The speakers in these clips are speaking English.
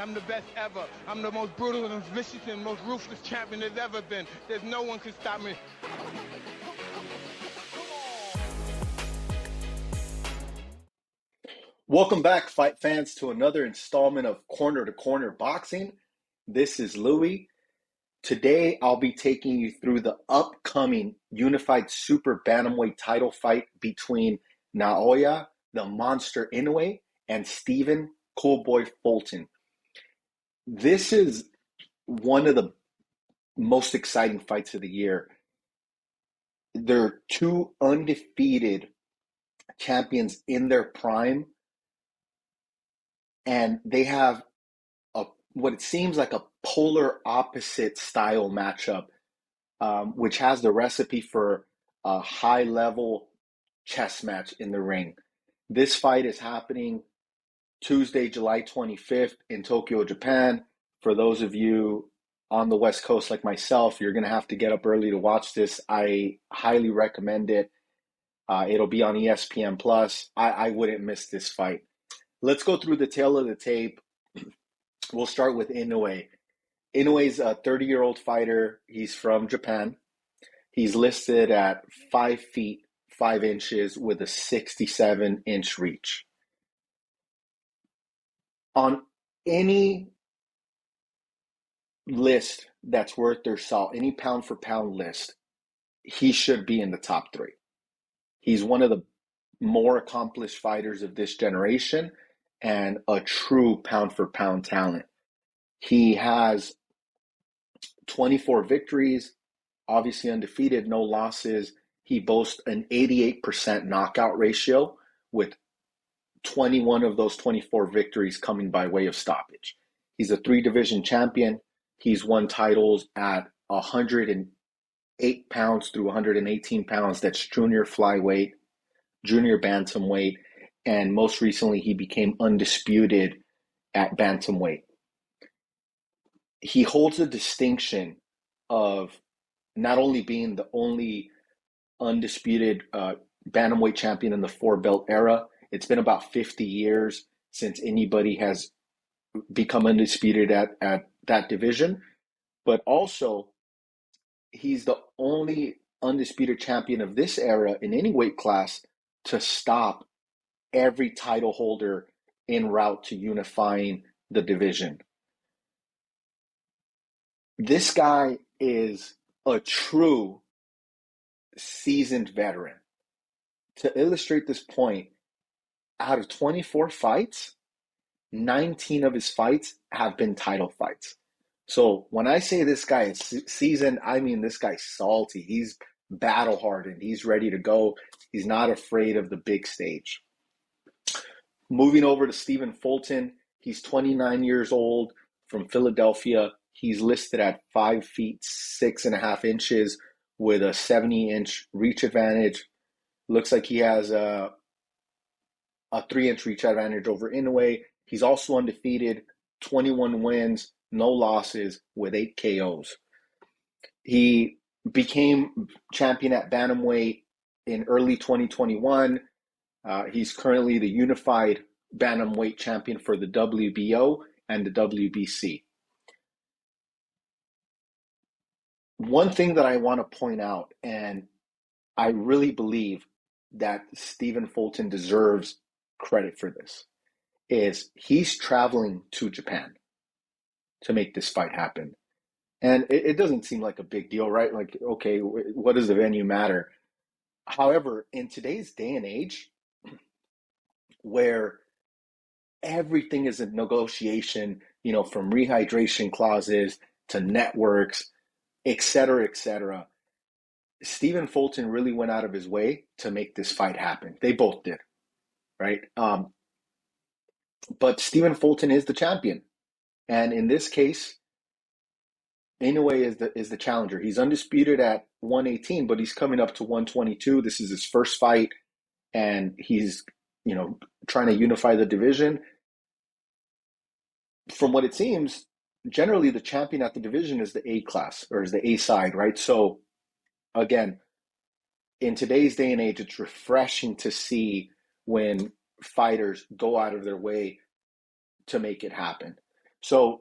I'm the best ever. I'm the most brutal and vicious and most ruthless champion there's ever been. There's no one can stop me. Welcome back, fight fans, to another installment of Corner to Corner Boxing. This is Louie. Today, I'll be taking you through the upcoming unified Super Bantamweight title fight between Naoya, the monster Inoue, and Stephen Coolboy Fulton. This is one of the most exciting fights of the year. They're two undefeated champions in their prime, and they have what it seems like a polar opposite style matchup, which has the recipe for a high level chess match in the ring. This fight is happening Tuesday, July 25th in Tokyo, Japan. For those of you on the West Coast like myself, you're going to have to get up early to watch this. I highly recommend it. It'll be on ESPN Plus. I wouldn't miss this fight. Let's go through the tail of the tape. We'll start with Inoue. Inoue's a 30-year-old fighter. He's from Japan. He's listed at 5 feet 5 inches with a 67-inch reach. On any list that's worth their salt, any pound-for-pound list, he should be in the top 3. He's one of the more accomplished fighters of this generation and a true pound-for-pound talent. He has 24 victories, obviously undefeated, no losses. He boasts an 88% knockout ratio, with 21 of those 24 victories coming by way of stoppage. He's a 3-division champion. He's won titles at 108 pounds through 118 pounds. That's junior flyweight, junior bantamweight, and most recently he became undisputed at bantamweight. He holds the distinction of not only being the only undisputed bantamweight champion in the 4-belt era. It's been about 50 years since anybody has become undisputed at that division. But also, he's the only undisputed champion of this era in any weight class to stop every title holder en route to unifying the division. This guy is a true seasoned veteran. To illustrate this point, out of 24 fights, 19 of his fights have been title fights. So when I say this guy is seasoned, I mean this guy's salty. He's battle hardened. He's ready to go. He's not afraid of the big stage. Moving over to Stephen Fulton, he's 29 years old, from Philadelphia. He's listed at 5 feet 6.5 inches with a 70-inch reach advantage. Looks like he has a 3-inch reach advantage over Inoue. He's also undefeated, 21 wins, no losses, with 8 KOs. He became champion at bantamweight in early 2021. He's currently the unified bantamweight champion for the WBO and the WBC. One thing that I want to point out, and I really believe that Stephen Fulton deserves credit for this, is he's traveling to Japan to make this fight happen. And it doesn't seem like a big deal, right? Like, okay, what does the venue matter? However, in today's day and age, where everything is a negotiation, from rehydration clauses to networks, et cetera, Stephen Fulton really went out of his way to make this fight happen. They both did, right? But Stephen Fulton is the champion. And in this case, Inoue is the challenger. He's undisputed at 118, but he's coming up to 122. This is his first fight, and he's, trying to unify the division. From what it seems, generally the champion at the division is the A class, or is the A side, right? So again, in today's day and age, it's refreshing to see when fighters go out of their way to make it happen. So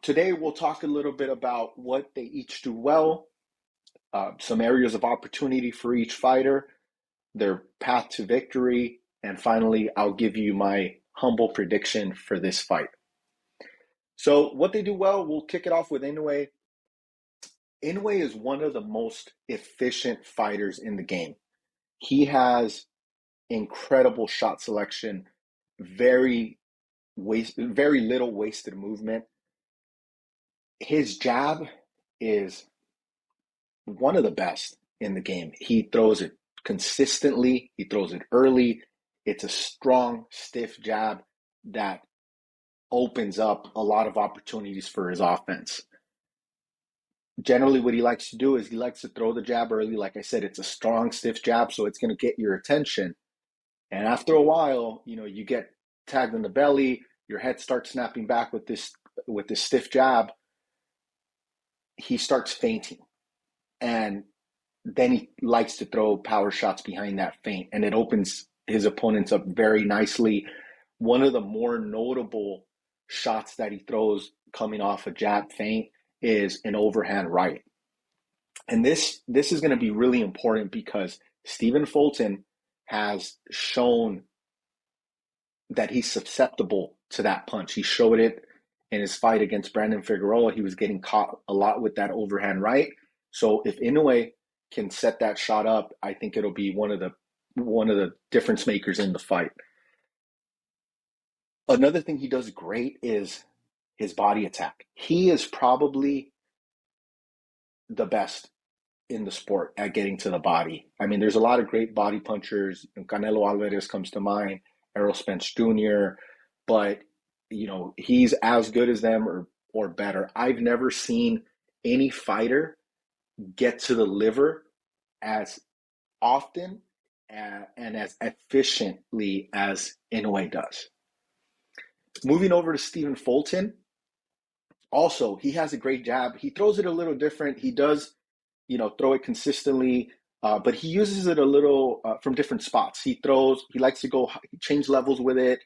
today we'll talk a little bit about what they each do well, some areas of opportunity for each fighter, their path to victory, and finally, I'll give you my humble prediction for this fight. So what they do well, we'll kick it off with Inoue. Inoue is one of the most efficient fighters in the game. He has incredible shot selection, very little wasted movement. His jab is one of the best in the game. He throws it consistently, he throws it early. It's a strong, stiff jab that opens up a lot of opportunities for his offense. Generally, what he likes to do is he likes to throw the jab early. Like I said, it's a strong, stiff jab, so it's going to get your attention. And after a while, you get tagged in the belly, your head starts snapping back with this stiff jab. He starts fainting. And then he likes to throw power shots behind that feint, and it opens his opponents up very nicely. One of the more notable shots that he throws coming off a jab feint is an overhand right. And this is going to be really important because Stephen Fulton has shown that he's susceptible to that punch. He showed it in his fight against Brandon Figueroa. He was getting caught a lot with that overhand right. So if Inoue can set that shot up, I think it'll be one of the difference makers in the fight. Another thing he does great is his body attack. He is probably the best in the sport at getting to the body. I mean, there's a lot of great body punchers. Canelo Alvarez comes to mind, Errol Spence Jr., but he's as good as them or better. I've never seen any fighter get to the liver as often and as efficiently as Inoue does. Moving over to Stephen Fulton, also, he has a great jab. He throws it a little different. He does, throw it consistently, but he uses it a little from different spots. He likes to change levels with it.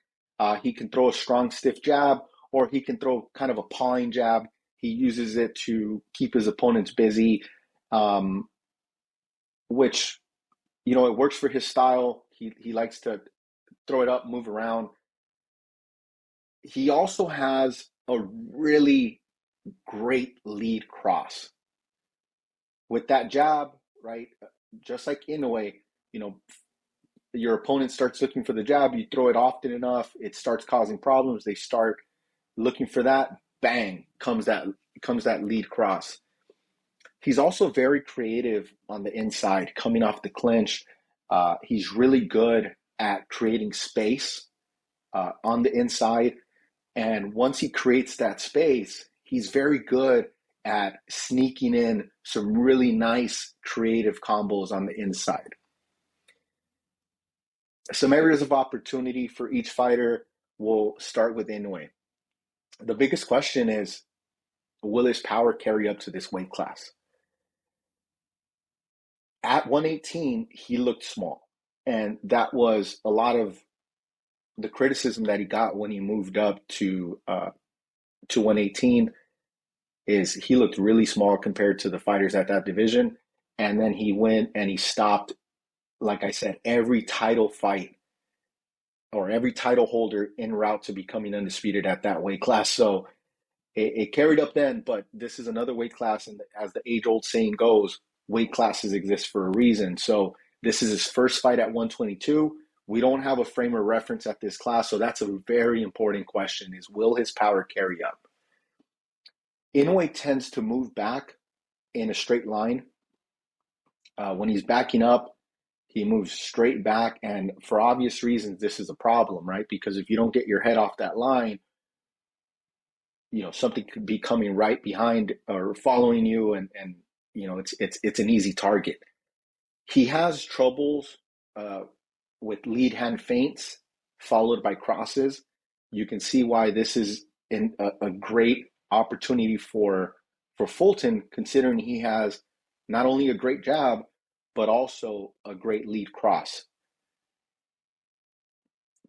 He can throw a strong, stiff jab, or he can throw kind of a pawing jab. He uses it to keep his opponents busy, which, it works for his style. He likes to throw it up, move around. He also has a really great lead cross. With that jab, right, just like Inoue, your opponent starts looking for the jab, you throw it often enough, it starts causing problems. They start looking for that, bang, comes that lead cross. He's also very creative on the inside, coming off the clinch. He's really good at creating space on the inside. And once he creates that space, he's very good at sneaking in some really nice creative combos on the inside. Some areas of opportunity for each fighter. We'll start with Inoue. The biggest question is, will his power carry up to this weight class? At 118, he looked small. And that was a lot of the criticism that he got when he moved up to 118 is he looked really small compared to the fighters at that division. And then he went and he stopped, like I said, every title fight or every title holder en route to becoming undisputed at that weight class. So it carried up then, but this is another weight class. And as the age-old saying goes, weight classes exist for a reason. So this is his first fight at 122. We don't have a frame of reference at this class, so that's a very important question is, will his power carry up? Inoue tends to move back in a straight line. When he's backing up, he moves straight back, and for obvious reasons, this is a problem, right? Because if you don't get your head off that line, something could be coming right behind or following you, and it's an easy target. He has troubles with lead hand feints followed by crosses. You can see why this is a great opportunity for Fulton, considering he has not only a great jab, but also a great lead cross.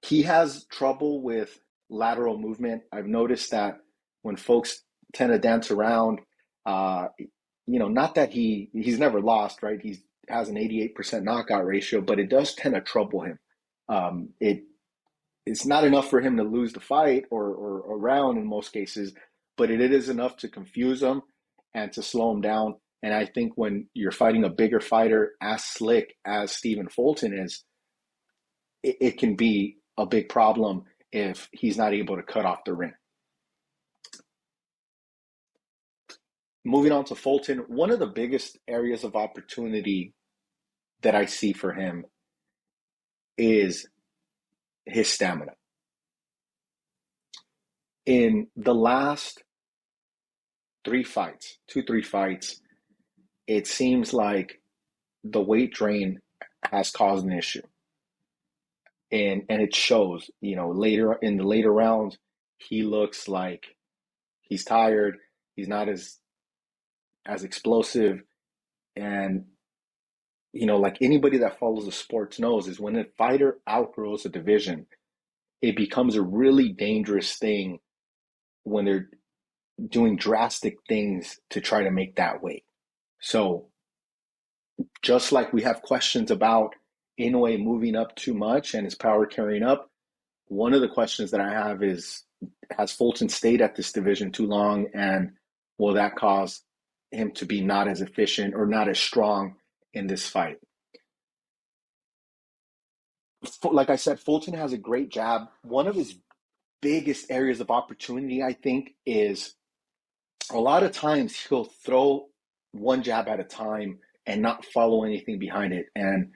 He has trouble with lateral movement. I've noticed that when folks tend to dance around. Not that he's never lost, right? He has an 88% knockout ratio, but it does tend to trouble him. It's not enough for him to lose the fight or a round in most cases, but it is enough to confuse him and to slow him down. And I think when you're fighting a bigger fighter as slick as Stephen Fulton is, it can be a big problem if he's not able to cut off the ring. Moving on to Fulton, one of the biggest areas of opportunity that I see for him is his stamina. In the last 3 fights, 3 fights, it seems like the weight drain has caused an issue. And it shows, later in the later rounds, he looks like he's tired, he's not as explosive. And like anybody that follows the sports knows, is when a fighter outgrows a division, it becomes a really dangerous thing when they're doing drastic things to try to make that weight. So just like we have questions about Inoue moving up too much and his power carrying up, one of the questions that I have is, has Fulton stayed at this division too long, and will that cause him to be not as efficient or not as strong in this fight? Like I said, Fulton has a great jab. One of his biggest areas of opportunity, I think, is a lot of times he'll throw one jab at a time and not follow anything behind it. And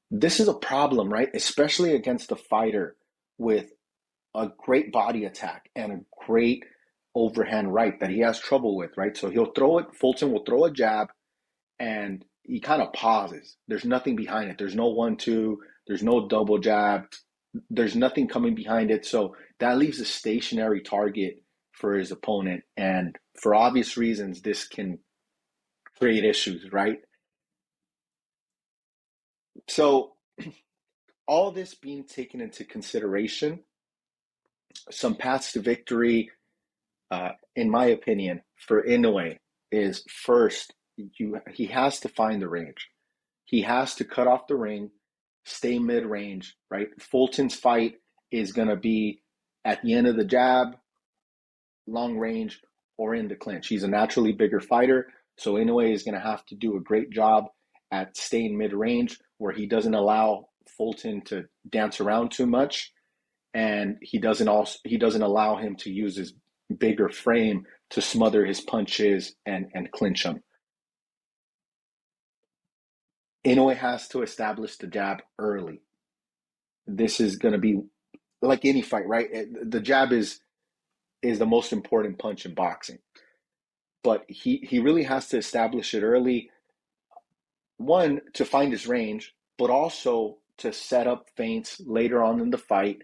this is a problem, right? Especially against a fighter with a great body attack and a great overhand right that he has trouble with, right? So he'll throw it, Fulton will throw a jab, and he kind of pauses. There's nothing behind it. There's no 1-2, there's no double jab, there's nothing coming behind it. So that leaves a stationary target for his opponent. And for obvious reasons, this can create issues, right? So all this being taken into consideration, some paths to victory, in my opinion, for Inoue is, first, he has to find the range. He has to cut off the ring, stay mid-range, right? Fulton's fight is going to be at the end of the jab, long range, or in the clinch. He's a naturally bigger fighter, so Inoue is going to have to do a great job at staying mid-range, where he doesn't allow Fulton to dance around too much, and he doesn't allow him to use his bigger frame to smother his punches and clinch him. Inoue has to establish the jab early. This is going to be like any fight, right? The jab is the most important punch in boxing. But he really has to establish it early, one, to find his range, but also to set up feints later on in the fight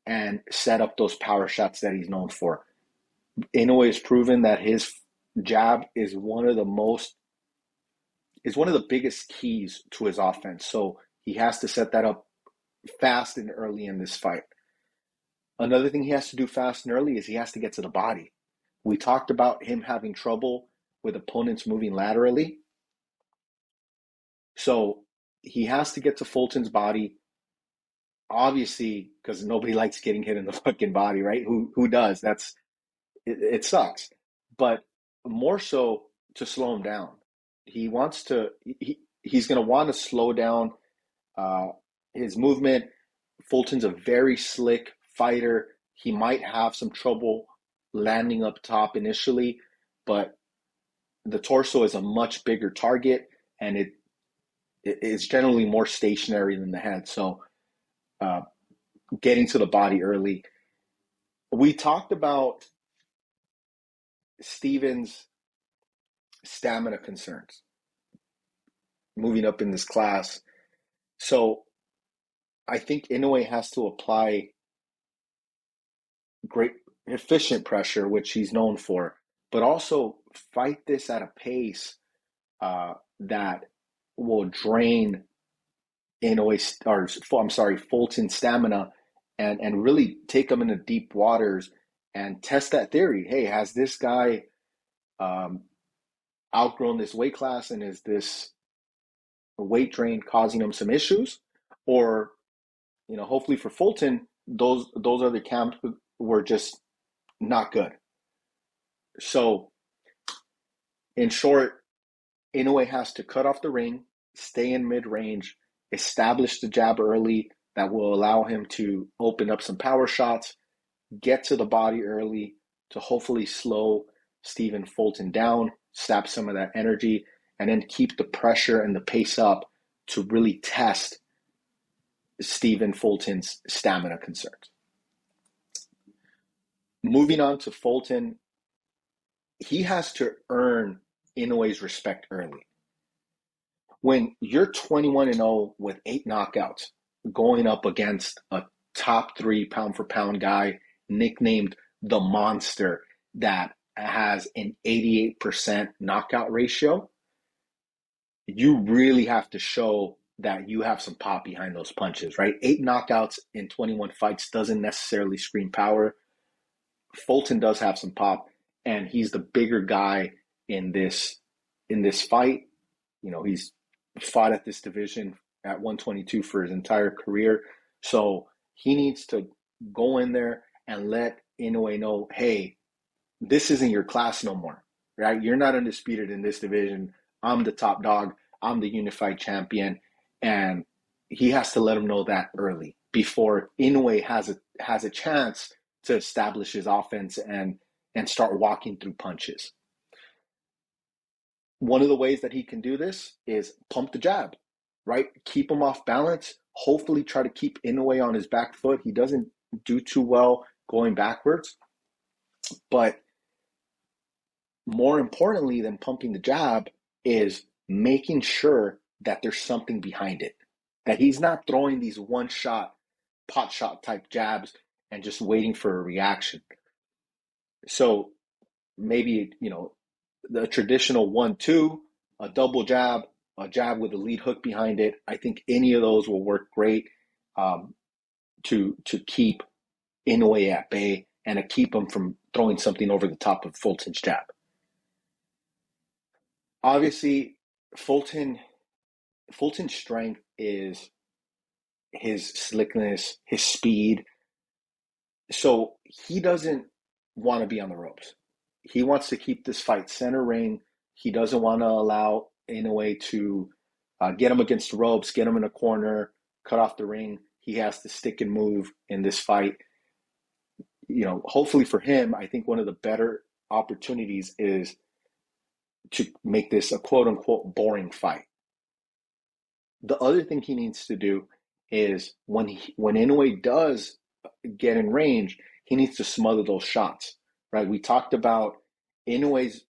and set up those power shots that he's known for. Inoue has proven that his jab is one of the biggest keys to his offense. So he has to set that up fast and early in this fight. Another thing he has to do fast and early is he has to get to the body. We talked about him having trouble with opponents moving laterally. So he has to get to Fulton's body, obviously, because nobody likes getting hit in the fucking body, right? Who does? It sucks. But more so to slow him down. He's going to want to slow down his movement. Fulton's a very slick fighter. He might have some trouble landing up top initially, but the torso is a much bigger target, and it is generally more stationary than the head. So getting to the body early. We talked about Steven's stamina concerns moving up in this class. So I think Inoue has to apply great efficient pressure, which he's known for, but also fight this at a pace that will drain Fulton's stamina and really take him into deep waters and test that theory. Hey, has this guy outgrown this weight class, and is this weight drain causing him some issues? Or, hopefully for Fulton, those other camps were just not good. So, in short, Inoue has to cut off the ring, stay in mid-range, establish the jab early that will allow him to open up some power shots, get to the body early to hopefully slow Stephen Fulton down, sap some of that energy, and then keep the pressure and the pace up to really test Stephen Fulton's stamina concerns. Moving on to Fulton, he has to earn Inoue's respect early. When you're 21-0 with 8 knockouts, going up against a top 3 pound for pound guy nicknamed the Monster that has an 88% knockout ratio, you really have to show that you have some pop behind those punches, right? 8 knockouts in 21 fights doesn't necessarily scream power. Fulton does have some pop, and he's the bigger guy in this fight. He's fought at this division at 122 for his entire career. So he needs to go in there and let Inoue know, hey, this isn't your class no more, right? You're not undisputed in this division. I'm the top dog. I'm the unified champion. And he has to let him know that early before Inoue has a chance to establish his offense and start walking through punches. One of the ways that he can do this is pump the jab, right? Keep him off balance. Hopefully try to keep Inoue on his back foot. He doesn't do too well going backwards. But more importantly than pumping the jab is making sure that there's something behind it, that he's not throwing these one-shot, pot shot type jabs and just waiting for a reaction. So maybe, the traditional 1-2, a double jab, a jab with a lead hook behind it. I think any of those will work great to keep Inoue at bay and to keep him from throwing something over the top of Fulton's jab. Obviously, Fulton's strength is his slickness, his speed. So he doesn't want to be on the ropes. He wants to keep this fight center ring. He doesn't want to allow Inoue to get him against the ropes, get him in a corner, cut off the ring. He has to stick and move in this fight. Hopefully for him, I think one of the better opportunities is to make this a quote-unquote boring fight. The other thing he needs to do is when Inoue does get in range, he needs to smother those shots, right? We talked about Inoue's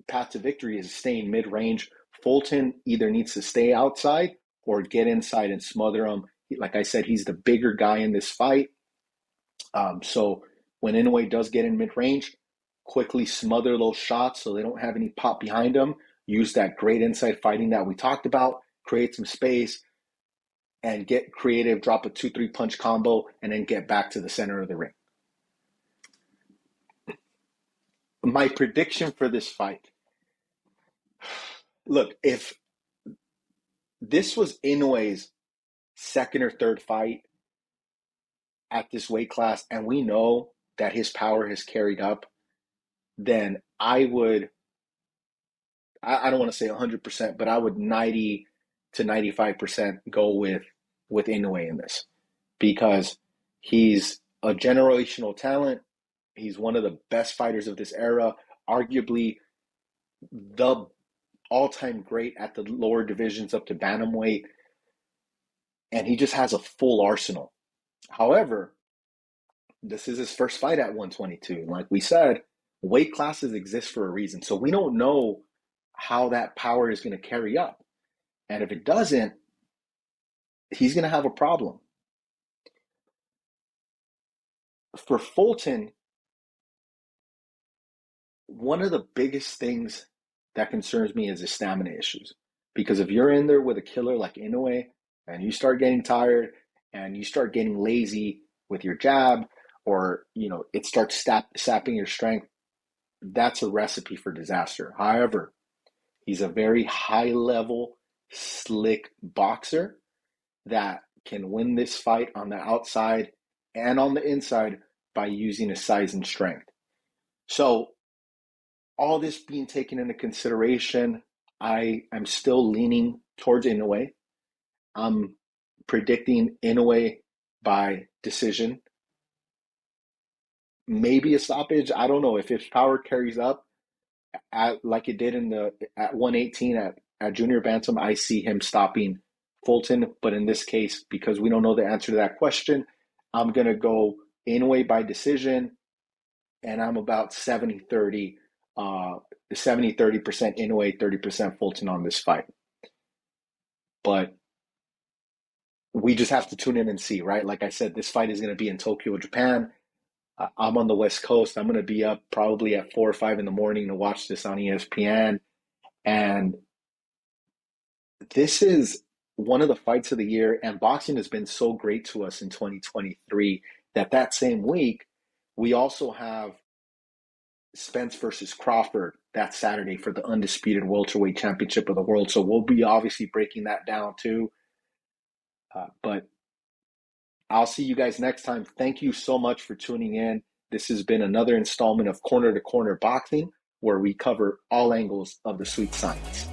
path to victory is staying mid-range. Fulton either needs to stay outside or get inside and smother him. Like I said, he's the bigger guy in this fight. So when Inoue does get in mid-range, quickly smother those shots so they don't have any pop behind them. Use that great inside fighting that we talked about. Create some space and get creative, drop a 2-3 punch combo, and then get back to the center of the ring. My prediction for this fight. Look, if this was Inoue's second or third fight at this weight class, and we know that his power has carried up, then I don't want to say 100%, but I would 90 to 95% go with Inoue in this, because he's a generational talent. He's one of the best fighters of this era, arguably the all-time great at the lower divisions up to bantamweight, and he just has a full arsenal. However, this is his first fight at 122. Like we said, weight classes exist for a reason, so we don't know how that power is going to carry up. And if it doesn't, he's going to have a problem. For Fulton, one of the biggest things that concerns me is his stamina issues. Because if you're in there with a killer like Inoue and you start getting tired and you start getting lazy with your jab, or, it starts sapping your strength, that's a recipe for disaster. However, he's a very high level, slick boxer that can win this fight on the outside and on the inside by using his size and strength. So all this being taken into consideration, I am still leaning towards Inoue. I'm predicting Inoue by decision. Maybe a stoppage. I don't know if his power carries up like it did at 118 at junior bantam. I see him stopping Fulton, but in this case, because we don't know the answer to that question, I'm gonna go Inoue by decision, and I'm about 70-30, 70-30% Inoue, 30% Fulton on this fight. But we just have to tune in and see, right? Like I said, this fight is going to be in Tokyo, Japan. I'm on the West Coast. I'm going to be up probably at 4 or 5 in the morning to watch this on ESPN. And this is one of the fights of the year. And boxing has been so great to us in 2023 that same week, we also have Spence versus Crawford that Saturday for the undisputed welterweight championship of the world. So we'll be obviously breaking that down too. But I'll see you guys next time. Thank you so much for tuning in. This has been another installment of Corner to Corner Boxing, where we cover all angles of the sweet science.